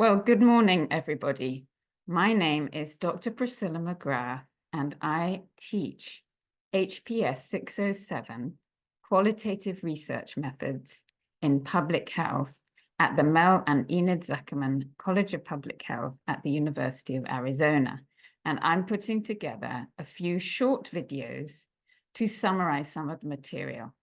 Well, good morning, everybody. My name is Dr. Priscilla Magrath, and I teach HPS 607 Qualitative Research Methods in Public Health at the Mel and Enid Zuckerman College of Public Health at the University of Arizona. And I'm putting together a few short videos to summarize some of the material.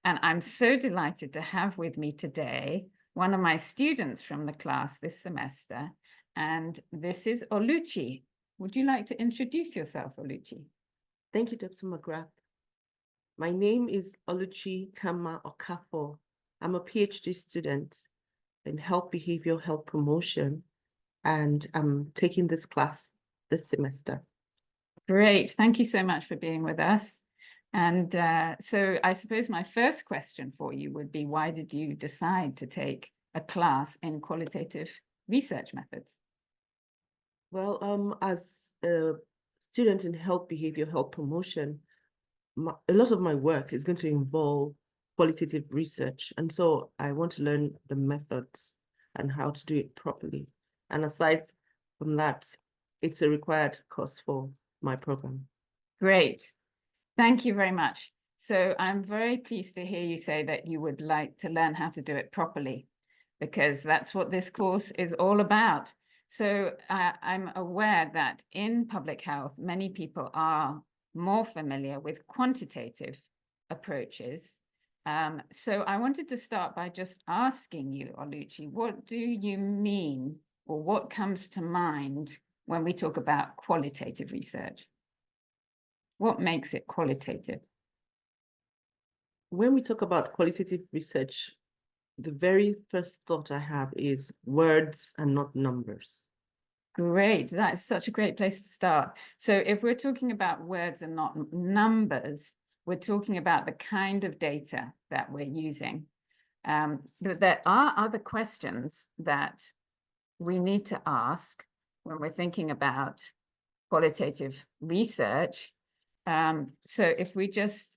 And I'm so delighted to have with me today one of my students from the class this semester, and this is Oluchi. Would you like to introduce yourself, Oluchi? Thank you, Dr. Magrath. My name is Oluchi Kanma-Okafor. I'm a PhD student in health behavioral health promotion, and I'm taking this class this semester. Great, thank you so much for being with us. And so I suppose my first question for you would be, why did you decide to take a class in qualitative research methods? Well, as a student in health behavioral health promotion, a lot of my work is going to involve qualitative research. And so I want to learn the methods and how to do it properly. And aside from that, it's a required course for my program. Great. Thank you very much. So I'm very pleased to hear you say that you would like to learn how to do it properly, because that's what this course is all about. So I'm aware that in public health, many people are more familiar with quantitative approaches. So I wanted to start by just asking you, Oluchi, what do you mean, or what comes to mind when we talk about qualitative research? What makes it qualitative? When we talk about qualitative research, the very first thought I have is words and not numbers. Great, that's such a great place to start. So if we're talking about words and not numbers, we're talking about the kind of data that we're using. But there are other questions that we need to ask when we're thinking about qualitative research. So if we just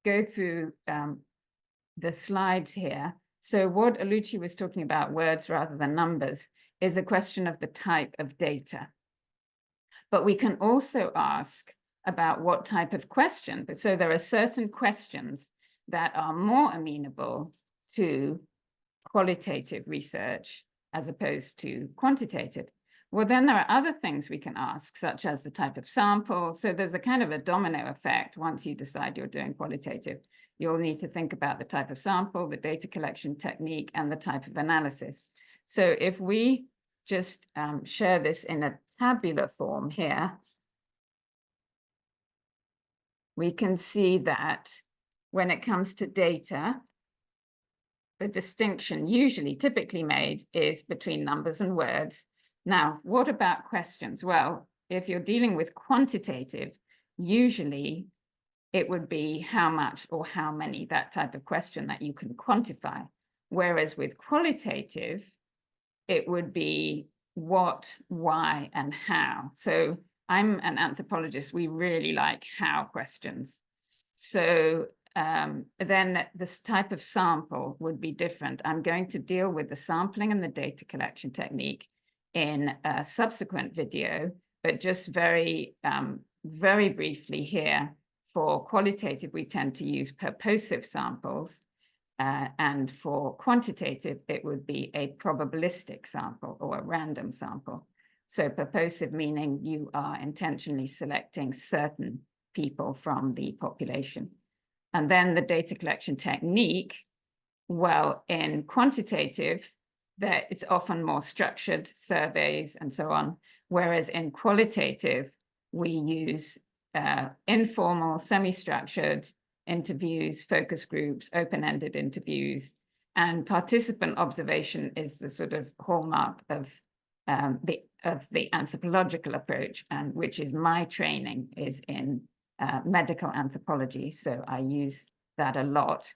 go through the slides here. So what Oluchi was talking about, words rather than numbers, is a question of the type of data. But we can also ask about what type of question. So there are certain questions that are more amenable to qualitative research as opposed to quantitative. Well, then there are other things we can ask, such as the type of sample. So there's a kind of a domino effect. Once you decide you're doing qualitative, you'll need to think about the type of sample, the data collection technique, and the type of analysis. So if we just share this in a tabular form here, we can see that when it comes to data, the distinction typically made is between numbers and words. Now, what about questions? Well, if you're dealing with quantitative, usually it would be how much or how many, that type of question that you can quantify. Whereas with qualitative, it would be what, why, and how. So I'm an anthropologist. We really like how questions. So then this type of sample would be different. I'm going to deal with the sampling and the data collection technique in a subsequent video, but just very, very briefly here, for qualitative, we tend to use purposive samples, and for quantitative, it would be a probabilistic sample or a random sample. So purposive meaning you are intentionally selecting certain people from the population. And then the data collection technique, well, in quantitative, it's often more structured surveys and so on, whereas in qualitative, we use informal, semi-structured interviews, focus groups, open-ended interviews, and participant observation is the sort of hallmark of the anthropological approach, and which is my training is in medical anthropology, so I use that a lot.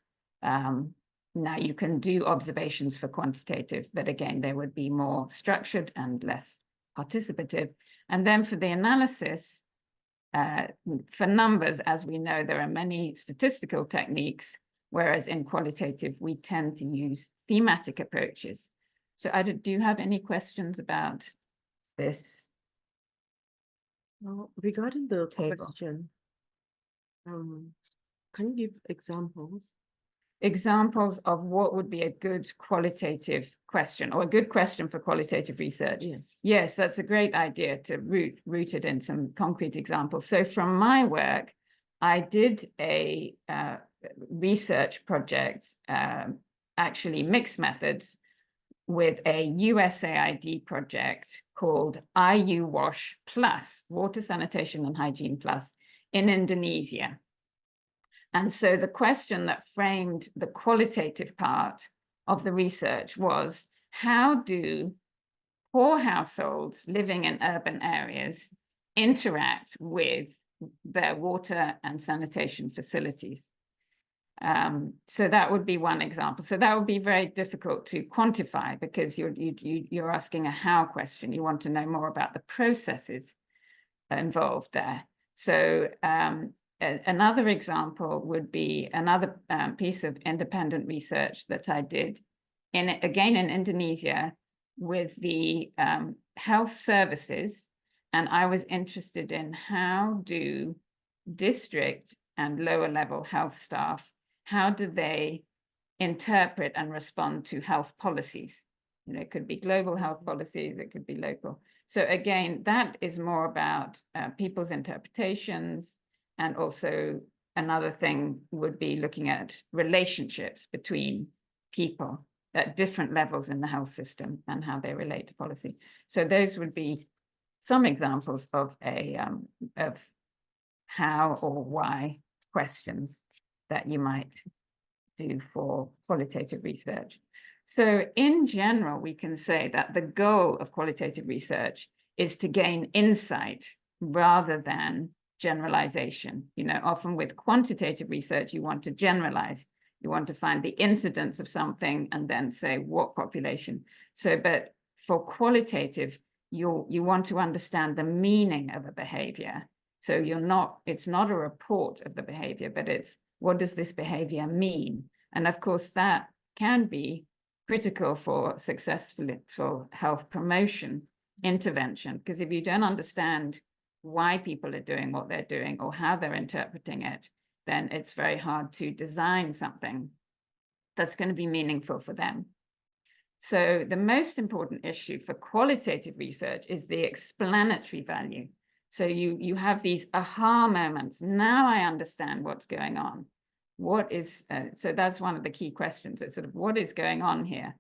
Now you can do observations for quantitative, but again, they would be more structured and less participative. And then for the analysis, for numbers, as we know, there are many statistical techniques whereas in qualitative, we tend to use thematic approaches. So do you have any questions about this? Well, regarding the Table. question, can you give examples? Examples of what would be a good qualitative question or a good question for qualitative research? Yes. Yes, that's a great idea to root it in some concrete examples. So from my work, I did a research project, actually mixed methods, with a USAID project called IU Wash Plus, Water Sanitation and Hygiene Plus, in Indonesia. And so the question that framed the qualitative part of the research was, how do poor households living in urban areas interact with their water and sanitation facilities? So that would be one example. So that would be very difficult to quantify because you're asking a how question. You want to know more about the processes involved there. So another example would be another piece of independent research that I did, again in Indonesia, with the health services. And I was interested in how do district and lower level health staff, how do they interpret and respond to health policies? It could be global health policies, it could be local. So again, that is more about people's interpretations. And also another thing would be looking at relationships between people at different levels in the health system and how they relate to policy. So those would be some examples of of how or why questions that you might do for qualitative research. So in general, we can say that the goal of qualitative research is to gain insight rather than generalization. Often with quantitative research, you want to generalize. You want to find the incidence of something and then say what population. So, but for qualitative, you want to understand the meaning of a behavior. So it's not a report of the behavior, but it's what does this behavior mean? And of course, that can be critical for successful health promotion intervention, because if you don't understand why people are doing what they're doing or how they're interpreting it, then it's very hard to design something that's going to be meaningful for them. So the most important issue for qualitative research is the explanatory value. So you have these aha moments. Now I understand what's going on. So that's one of the key questions. It's sort of what is going on here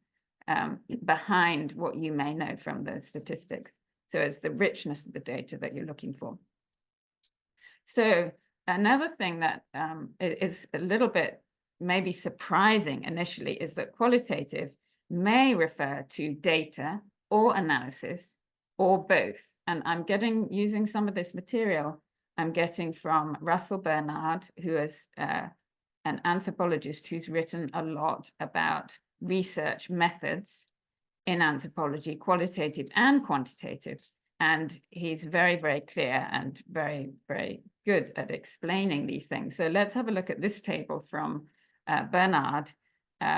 behind what you may know from the statistics. So it's the richness of the data that you're looking for. So another thing that is a little bit maybe surprising initially is that qualitative may refer to data or analysis or both. And I'm using some of this material I'm getting from Russell Bernard, who is an anthropologist who's written a lot about research methods in anthropology, qualitative and quantitative. And he's very, very clear and very, very good at explaining these things. So let's have a look at this table from Bernard,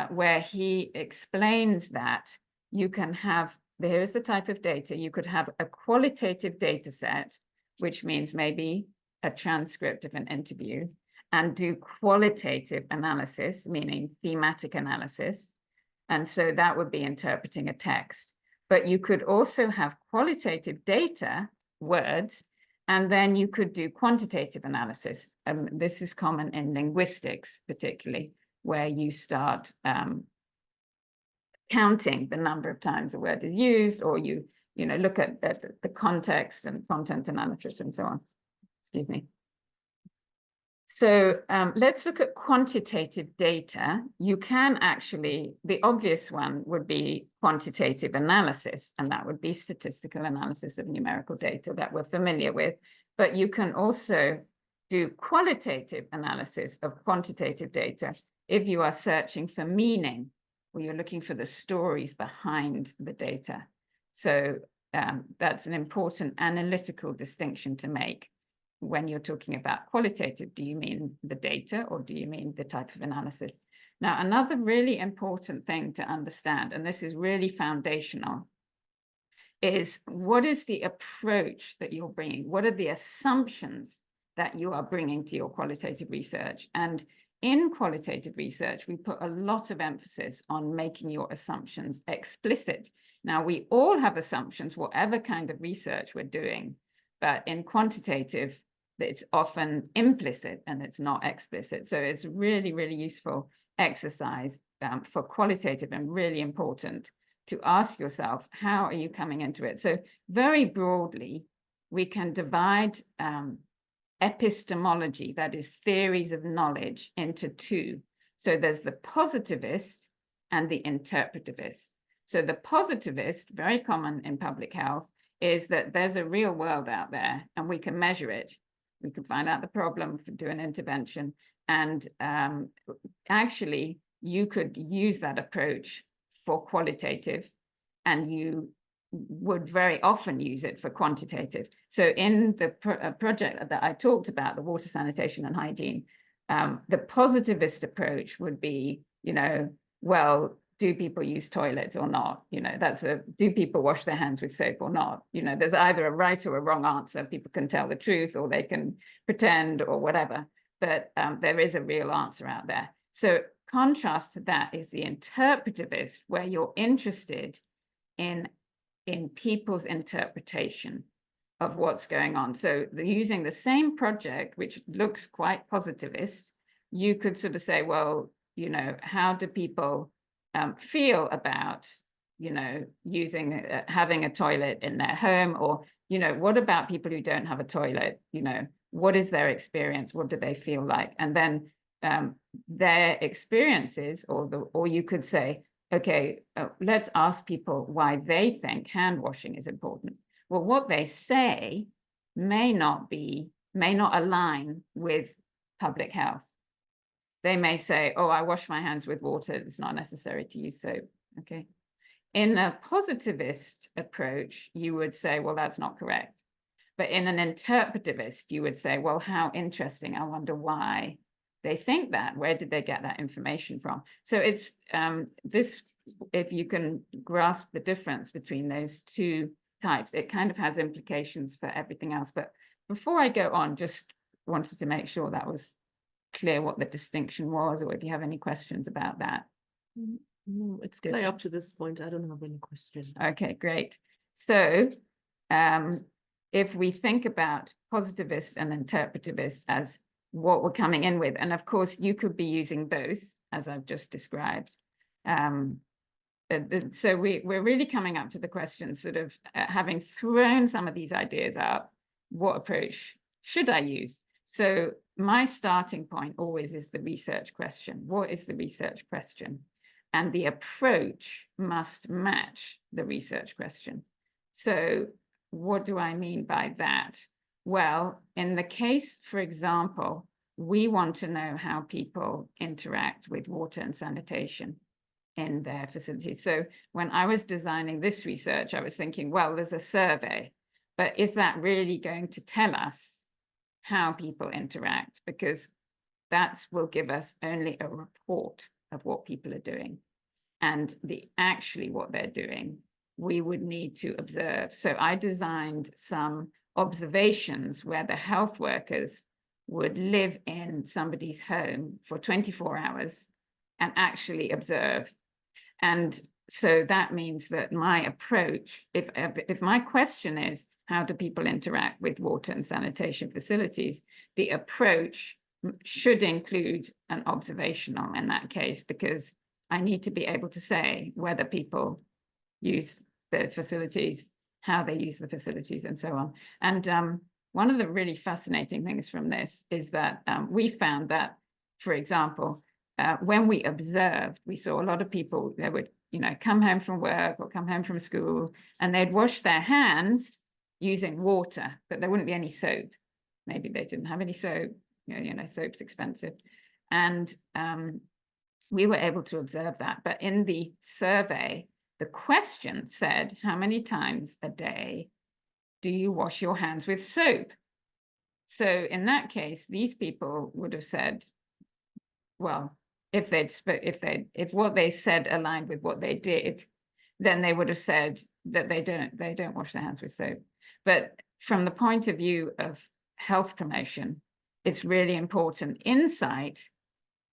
where he explains that you can have, here's the type of data, you could have a qualitative data set, which means maybe a transcript of an interview, and do qualitative analysis, meaning thematic analysis. And so that would be interpreting a text. But you could also have qualitative data, words, and then you could do quantitative analysis. This is common in linguistics, particularly, where you start counting the number of times a word is used, or you look at the context and content analysis and so on. Excuse me. So let's look at quantitative data. You can actually, the obvious one would be quantitative analysis, and that would be statistical analysis of numerical data that we're familiar with. But you can also do qualitative analysis of quantitative data if you are searching for meaning, or you're looking for the stories behind the data. So that's an important analytical distinction to make. When you're talking about qualitative, do you mean the data or do you mean the type of analysis? Now, another really important thing to understand, and this is really foundational, is what is the approach that you're bringing? What are the assumptions that you are bringing to your qualitative research? And in qualitative research, we put a lot of emphasis on making your assumptions explicit. Now, we all have assumptions, whatever kind of research we're doing, but in quantitative, it's often implicit and it's not explicit. So it's really, really useful exercise for qualitative and really important to ask yourself, how are you coming into it? So very broadly, we can divide epistemology, that is theories of knowledge, into two. So there's the positivist and the interpretivist. So the positivist, very common in public health, is that there's a real world out there and we can measure it. We can find out the problem, do an intervention. And actually, you could use that approach for qualitative, and you would very often use it for quantitative. So in the project that I talked about, the water sanitation and hygiene, the positivist approach would be, well, do people use toilets or not? Do people wash their hands with soap or not? There's either a right or a wrong answer. People can tell the truth or they can pretend or whatever, but there is a real answer out there. So contrast to that is the interpretivist, where you're interested in people's interpretation of what's going on. So using the same project, which looks quite positivist, you could sort of say, well, how do people feel about, having a toilet in their home? Or, what about people who don't have a toilet? What is their experience? What do they feel like? And then their experiences, or you could say, okay, let's ask people why they think hand washing is important. Well, what they say may not align with public health. They may say, oh, I wash my hands with water. It's not necessary to use soap. Okay. In a positivist approach, you would say, well, that's not correct. But in an interpretivist, you would say, well, how interesting. I wonder why they think that. Where did they get that information from? So it's this, if you can grasp the difference between those two types, it kind of has implications for everything else. But before I go on, just wanted to make sure that was clear what the distinction was, or if you have any questions about that. No, it's clear up to this point. I don't have any questions. Okay, great. So if we think about positivist and interpretivist as what we're coming in with, and of course you could be using both, as I've just described. So we're really coming up to the question, sort of having thrown some of these ideas up, what approach should I use? So my starting point always is the research question. What is the research question? And the approach must match the research question. So what do I mean by that? Well, in the case, for example, we want to know how people interact with water and sanitation in their facilities. So when I was designing this research, I was thinking, well, there's a survey, but is that really going to tell us how people interact? Because that will give us only a report of what people are doing. And actually what they're doing, we would need to observe. So I designed some observations where the health workers would live in somebody's home for 24 hours and actually observe. And so that means that my approach, if my question is, how do people interact with water and sanitation facilities, the approach should include an observational in that case, because I need to be able to say whether people use the facilities, how they use the facilities, and so on. And one of the really fascinating things from this is that we found that, for example, when we observed, we saw a lot of people that would, come home from work or come home from school, and they'd wash their hands using water, but there wouldn't be any soap. Maybe they didn't have any soap, soap's expensive. And we were able to observe that. But in the survey, the question said, how many times a day do you wash your hands with soap? So in that case, these people would have said, well, if what they said aligned with what they did, then they would have said that they don't wash their hands with soap. But from the point of view of health promotion, it's really important insight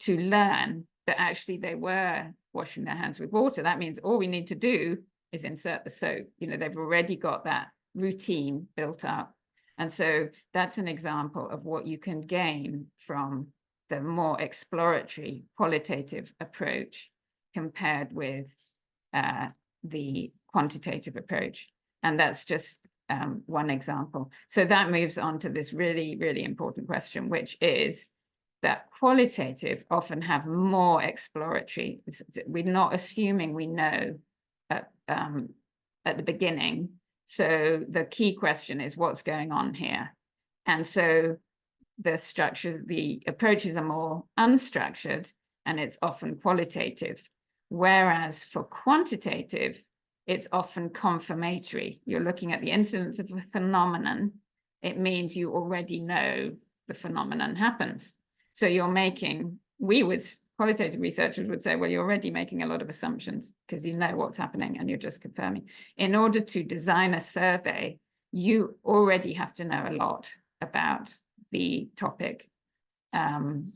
to learn that actually they were washing their hands with water. That means all we need to do is insert the soap. They've already got that routine built up. And so that's an example of what you can gain from the more exploratory qualitative approach compared with the quantitative approach. And that's just one example. So that moves on to this really, really important question, which is that qualitative often have more exploratory. We're not assuming we know at the beginning. So the key question is what's going on here? And so the approaches are more unstructured, and it's often qualitative. Whereas for quantitative, it's often confirmatory. You're looking at the incidence of a phenomenon. It means you already know the phenomenon happens. So qualitative researchers would say, well, you're already making a lot of assumptions because you know what's happening and you're just confirming. In order to design a survey, you already have to know a lot about the topic in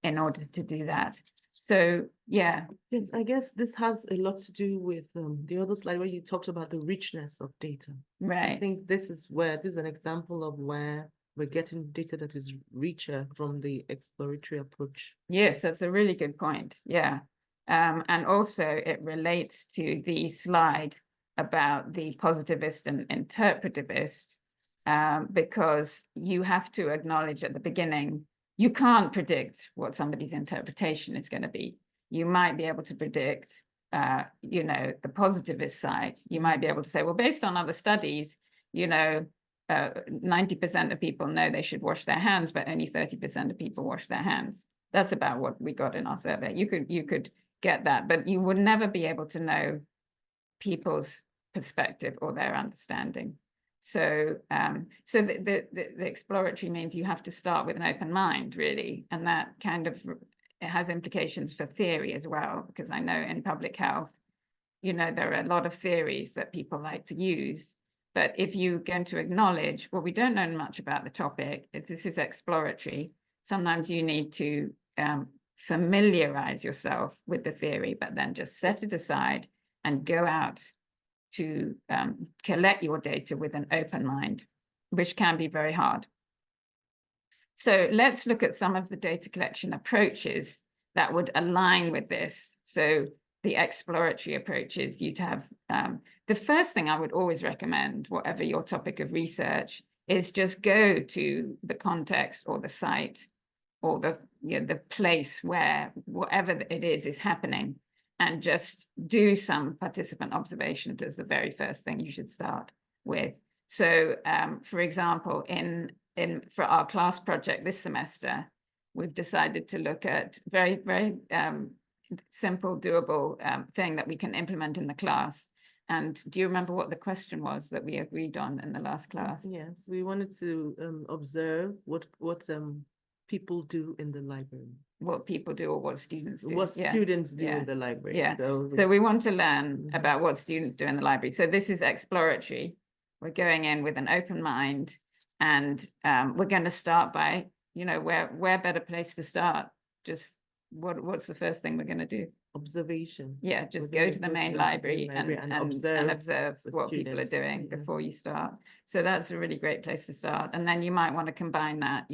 order to do that. So, yeah. Yes, I guess this has a lot to do with the other slide where you talked about the richness of data. Right. I think this is an example of where we're getting data that is richer from the exploratory approach. Yes, that's a really good point. Yeah. And also it relates to the slide about the positivist and interpretivist, because you have to acknowledge at the beginning, you can't predict what somebody's interpretation is going to be. You might be able to predict, the positivist side. You might be able to say, well, based on other studies, 90% of people know they should wash their hands, but only 30% of people wash their hands. That's about what we got in our survey. You could get that, but you would never be able to know people's perspective or their understanding. So, the exploratory means you have to start with an open mind, really, and that it has implications for theory as well, because I know in public health, there are a lot of theories that people like to use. But if you're going to acknowledge, well, we don't know much about the topic, if this is exploratory, sometimes you need to familiarize yourself with the theory, but then just set it aside and go out to collect your data with an open mind, which can be very hard. So let's look at some of the data collection approaches that would align with this. So the exploratory approaches, you'd have, the first thing I would always recommend, whatever your topic of research, is just go to the context or the site or the place where whatever it is happening, and just do some participant observations as the very first thing you should start with. So for example, for our class project this semester, we've decided to look at very, very simple, doable thing that we can implement in the class. And do you remember what the question was that we agreed on in the last class? Yes, we wanted to observe what people do in the library. What people do or what students do. What students do in the library. Yeah. So we want to learn about what students do in the library. So this is exploratory. We're going in with an open mind, and we're going to start by, where better place to start? Just what's the first thing we're going to do? Observation. Yeah, just go to the main library and observe what people are doing before you start. So that's a really great place to start. And then you might want to combine that,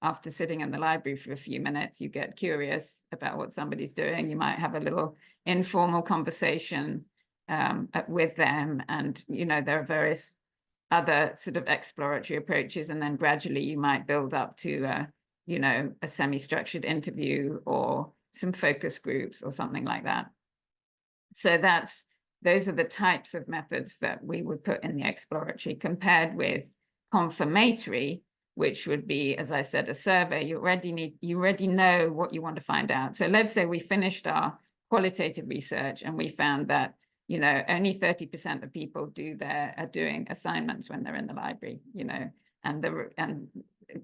after sitting in the library for a few minutes, you get curious about what somebody's doing. You might have a little informal conversation with them. And, there are various other sort of exploratory approaches. And then gradually you might build up to, a semi-structured interview or some focus groups or something like that. So those are the types of methods that we would put in the exploratory, compared with confirmatory, which would be, as I said, a survey. You already know what you want to find out. So let's say we finished our qualitative research and we found that, only 30% of people are doing assignments when they're in the library, and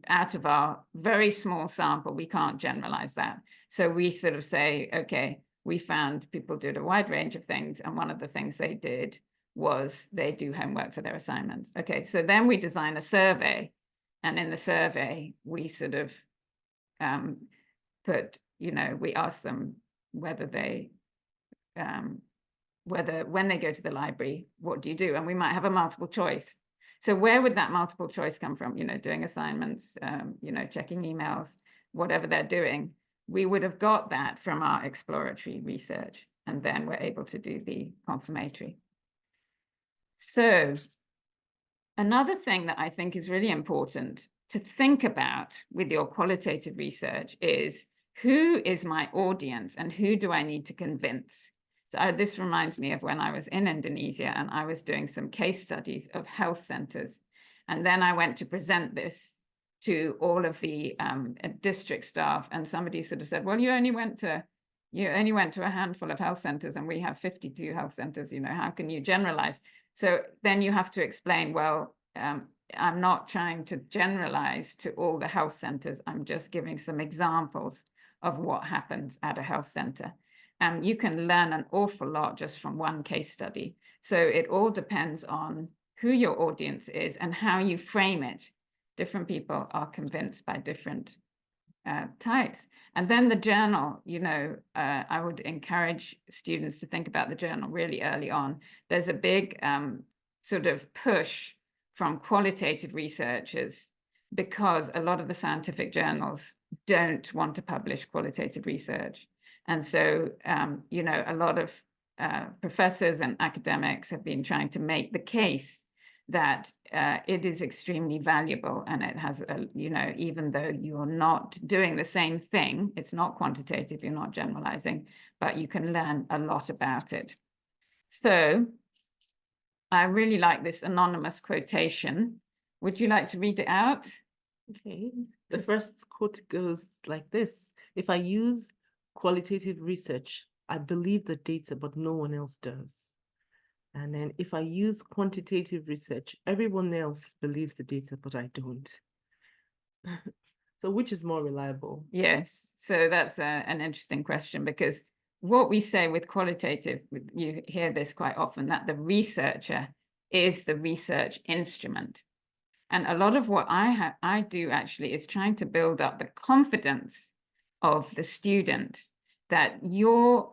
out of our very small sample, we can't generalize that. So we sort of say, okay, we found people did a wide range of things, and one of the things they did was they do homework for their assignments. Okay, so then we design a survey, and in the survey, we sort of put, we ask them whether they, when they go to the library, what do you do? And we might have a multiple choice. So where would that multiple choice come from? Doing assignments, checking emails, whatever they're doing. We would have got that from our exploratory research, and then we're able to do the confirmatory. So another thing that I think is really important to think about with your qualitative research is, who is my audience and who do I need to convince? So this reminds me of when I was in Indonesia and I was doing some case studies of health centers. And then I went to present this to all of the district staff, and somebody sort of said, well, you only went to a handful of health centers and we have 52 health centers, how can you generalize? So then you have to explain, well, I'm not trying to generalize to all the health centers. I'm just giving some examples of what happens at a health center. You can learn an awful lot just from one case study. So it all depends on who your audience is and how you frame it. Different people are convinced by different types. And then the journal, I would encourage students to think about the journal really early on. There's a big sort of push from qualitative researchers because a lot of the scientific journals don't want to publish qualitative research. And so, a lot of professors and academics have been trying to make the case that it is extremely valuable, and it has, even though you're not doing the same thing, it's not quantitative, you're not generalizing, but you can learn a lot about it. So I really like this anonymous quotation. Would you like to read it out? Okay. The first quote goes like this: if I use qualitative research, I believe the data, but no one else does. And then if I use quantitative research, everyone else believes the data, but I don't. So which is more reliable? Yes, so that's an interesting question, because what we say with qualitative, you hear this quite often, that the researcher is the research instrument. And a lot of what I do actually is trying to build up the confidence of the student that your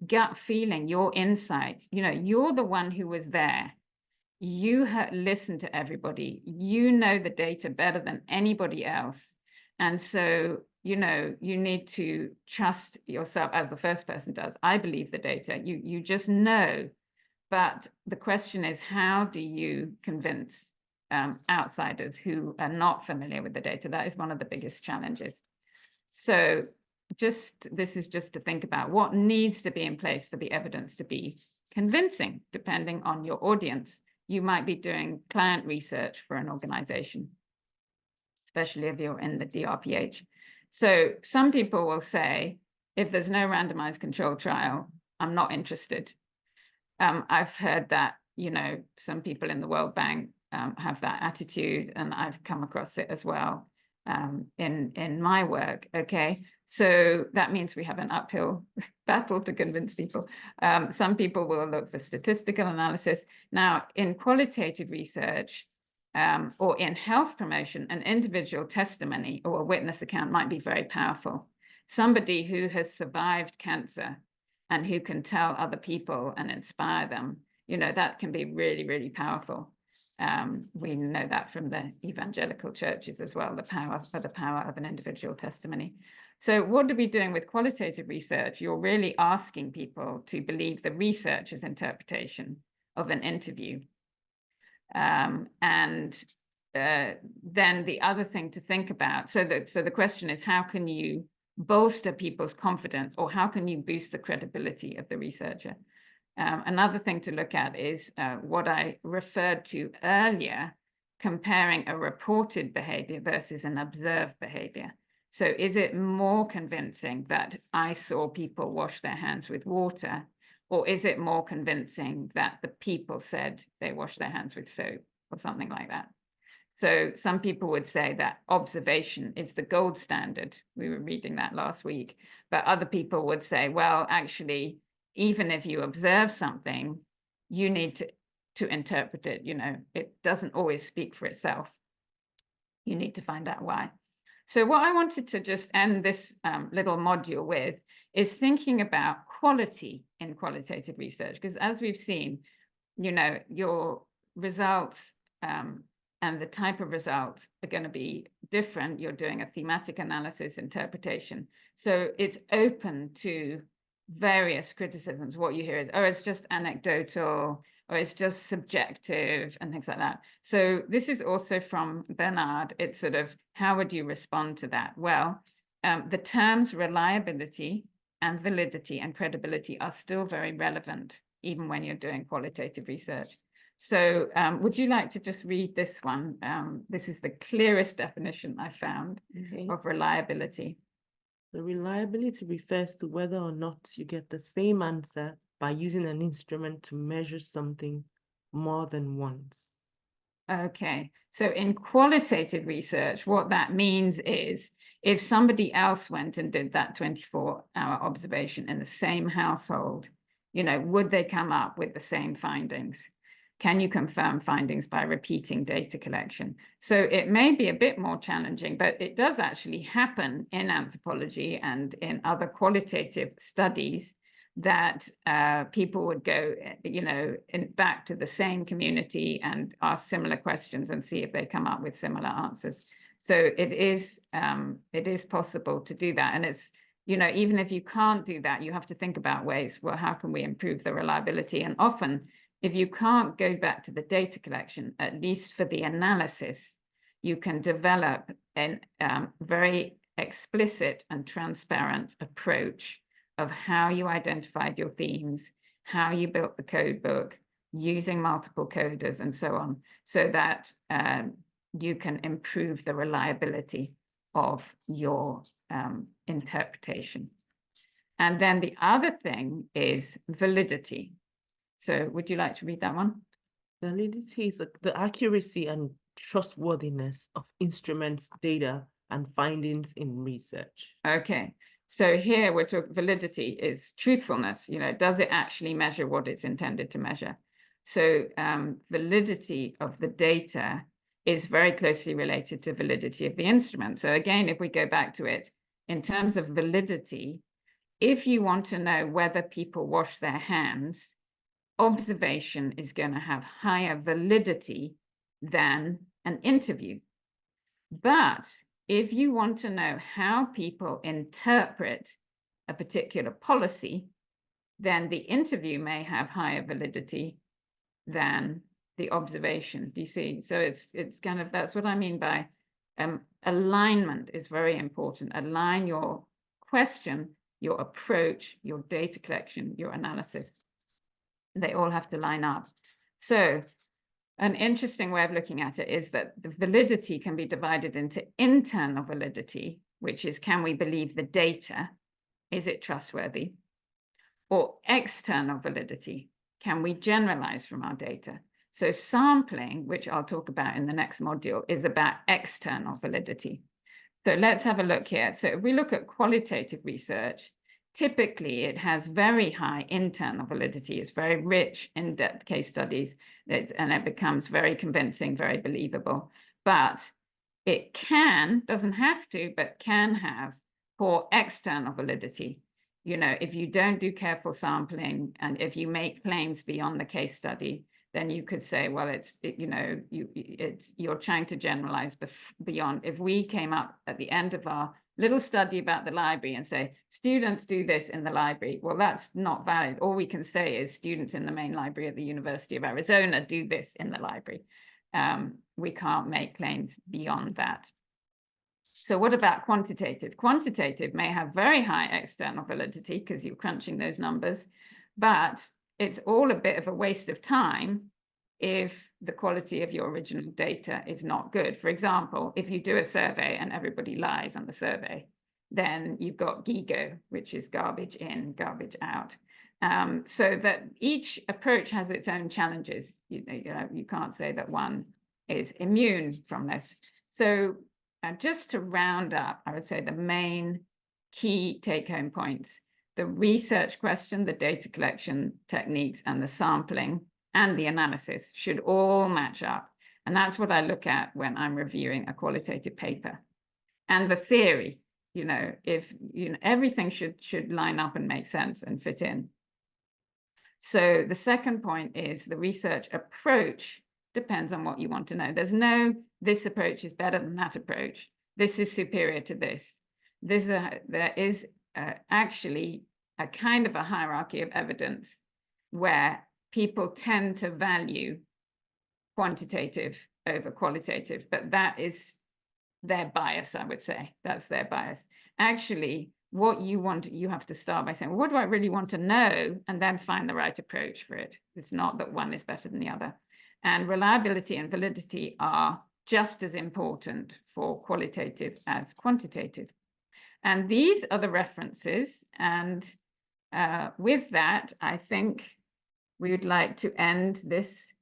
gut feeling, your insights, you're the one who was there. You have listened to everybody. You know the data better than anybody else. And so, you need to trust yourself, as the first person does. I believe the data. You just know. But the question is, how do you convince outsiders who are not familiar with the data? That is one of the biggest challenges. So this is just to think about what needs to be in place for the evidence to be convincing, depending on your audience. You might be doing client research for an organization, especially if you're in the DRPH. So some people will say, if there's no randomized controlled trial, I'm not interested. I've heard that, some people in the World Bank have that attitude, and I've come across it as well in my work. Okay, so that means we have an uphill battle to convince people. Some people will look for statistical analysis. Now, in qualitative research or in health promotion, an individual testimony or a witness account might be very powerful. Somebody who has survived cancer and who can tell other people and inspire them, that can be really, really powerful. We know that from the evangelical churches as well, the power of an individual testimony. So what are we doing with qualitative research? You're really asking people to believe the researcher's interpretation of an interview. Then the other thing to think about, so the question is, how can you bolster people's confidence, or how can you boost the credibility of the researcher? Another thing to look at is what I referred to earlier, comparing a reported behavior versus an observed behavior. So is it more convincing that I saw people wash their hands with water, or is it more convincing that the people said they wash their hands with soap or something like that? So some people would say that observation is the gold standard. We were reading that last week. But other people would say, well, actually, even if you observe something, you need to interpret it. You know, it doesn't always speak for itself. You need to find out why. So what I wanted to just end this little module with is thinking about quality in qualitative research, because as we've seen, you know, your results and the type of results are going to be different. You're doing a thematic analysis interpretation. So it's open to various criticisms. What you hear is, oh, it's just anecdotal, or it's just subjective and things like that. So this is also from Bernard. It's sort of, how would you respond to that? Well, the terms reliability and validity and credibility are still very relevant, even when you're doing qualitative research. So would you like to just read this one? This is the clearest definition I found of reliability. The reliability refers to whether or not you get the same answer by using an instrument to measure something more than once. Okay, so in qualitative research, what that means is if somebody else went and did that 24-hour observation in the same household, you know, would they come up with the same findings? Can you confirm findings by repeating data collection? So it may be a bit more challenging, but it does actually happen in anthropology and in other qualitative studies that people would go, you know, back to the same community and ask similar questions and see if they come up with similar answers. So it is possible to do that. And it's, you know, even if you can't do that, you have to think about ways, well, how can we improve the reliability? And often, if you can't go back to the data collection, at least for the analysis, you can develop a very explicit and transparent approach of how you identified your themes, how you built the code book, using multiple coders and so on, so that you can improve the reliability of your interpretation. And then the other thing is validity. So would you like to read that one? Validity is the accuracy and trustworthiness of instruments, data, and findings in research. Okay, so here we're talking validity is truthfulness. You know, does it actually measure what it's intended to measure? So validity of the data is very closely related to validity of the instrument. So again, if we go back to it, in terms of validity, if you want to know whether people wash their hands, observation is going to have higher validity than an interview. But if you want to know how people interpret a particular policy, then the interview may have higher validity than the observation. Do you see? So it's kind of, that's what I mean by alignment is very important. Align your question, your approach, your data collection, your analysis. They all have to line up. So an interesting way of looking at it is that the validity can be divided into internal validity, which is, can we believe the data? Is it trustworthy? Or external validity, can we generalize from our data? So sampling, which I'll talk about in the next module, is about external validity. So let's have a look here. So if we look at qualitative research, typically it has very high internal validity. It's very rich, in-depth case studies, and it becomes very convincing, very believable. But it doesn't have to, but can have poor external validity. You know, if you don't do careful sampling and if you make claims beyond the case study, then you could say, well, you're trying to generalize beyond. If we came up at the end of our little study about the library and say, students do this in the library, well, that's not valid. All we can say is students in the main library at the University of Arizona do this in the library. We can't make claims beyond that. So what about quantitative? Quantitative may have very high external validity because you're crunching those numbers, but it's all a bit of a waste of time if the quality of your original data is not good. For example, if you do a survey and everybody lies on the survey, then you've got GIGO, which is garbage in, garbage out. So that each approach has its own challenges. You can't say that one is immune from this. So just to round up, I would say the main key take-home points: the research question, the data collection techniques, and the sampling and the analysis should all match up. And that's what I look at when I'm reviewing a qualitative paper. And the theory, if everything should line up and make sense and fit in. So the second point is the research approach depends on what you want to know. There's no, this approach is better than that approach. This is superior to this. There is actually a kind of a hierarchy of evidence where people tend to value quantitative over qualitative, but that is their bias, I would say. That's their bias. Actually, what you want, you have to start by saying, well, what do I really want to know? And then find the right approach for it. It's not that one is better than the other. And reliability and validity are just as important for qualitative as quantitative. And these are the references. And with that, I think we would like to end this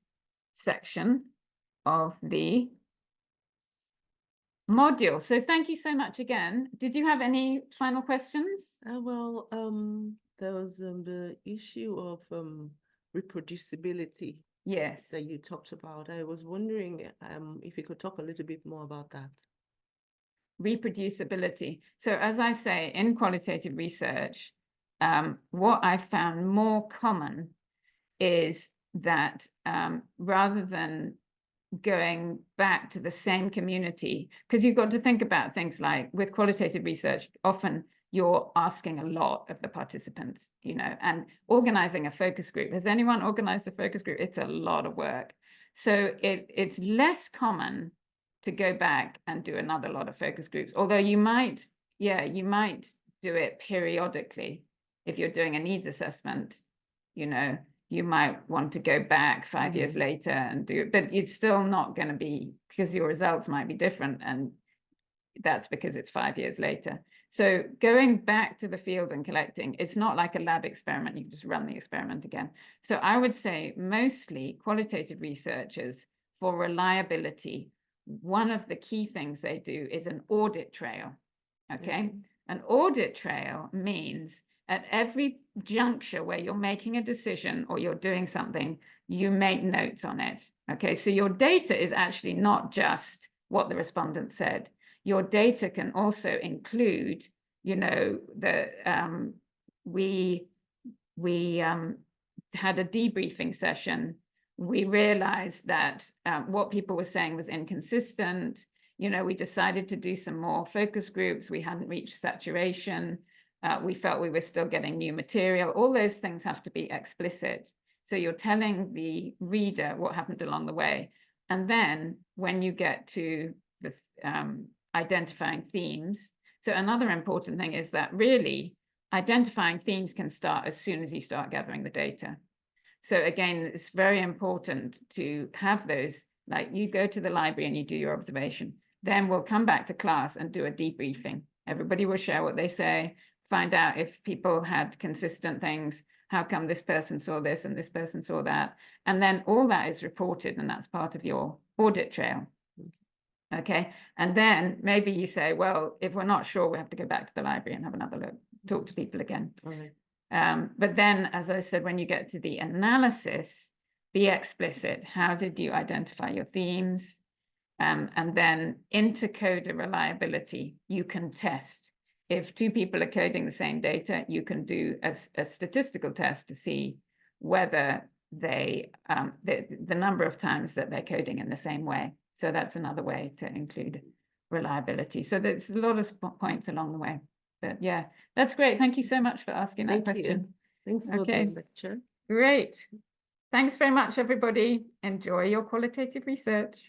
section of the module. So thank you so much again. Did you have any final questions? There was the issue of reproducibility. Yes. That you talked about. I was wondering if you could talk a little bit more about that. Reproducibility. So as I say, in qualitative research, what I found more common is that rather than going back to the same community, because you've got to think about things like with qualitative research, often you're asking a lot of the participants, and organizing a focus group. Has anyone organized a focus group? It's a lot of work. So it's less common to go back and do another lot of focus groups, although you might do it periodically. If you're doing a needs assessment, you might want to go back 5 years later and do it, but it's still not going to be, because your results might be different, and that's because it's 5 years later. So going back to the field and collecting, it's not like a lab experiment. You can just run the experiment again. So I would say mostly qualitative researchers, for reliability, one of the key things they do is an audit trail, okay? An audit trail means at every juncture where you're making a decision or you're doing something, you make notes on it, okay? So your data is actually not just what the respondent said. Your data can also include, we had a debriefing session. We realized that what people were saying was inconsistent. We decided to do some more focus groups. We hadn't reached saturation. We felt we were still getting new material. All those things have to be explicit. So you're telling the reader what happened along the way. And then when you get to the identifying themes, so another important thing is that really identifying themes can start as soon as you start gathering the data. So again, it's very important to have those, like you go to the library and you do your observation. Then we'll come back to class and do a debriefing. Everybody will share what they say, find out if people had consistent things. How come this person saw this and this person saw that? And then all that is reported, and that's part of your audit trail. Okay, and then maybe you say, well, if we're not sure, we have to go back to the library and have another look, talk to people again. But then, as I said, when you get to the analysis, be explicit. How did you identify your themes? And then intercoder reliability, you can test. If two people are coding the same data, you can do a statistical test to see whether they, the number of times that they're coding in the same way. So that's another way to include reliability. So there's a lot of points along the way. But yeah, that's great. Thank you so much for asking that question. Thanks for the lecture. Great. Thanks very much, everybody. Enjoy your qualitative research.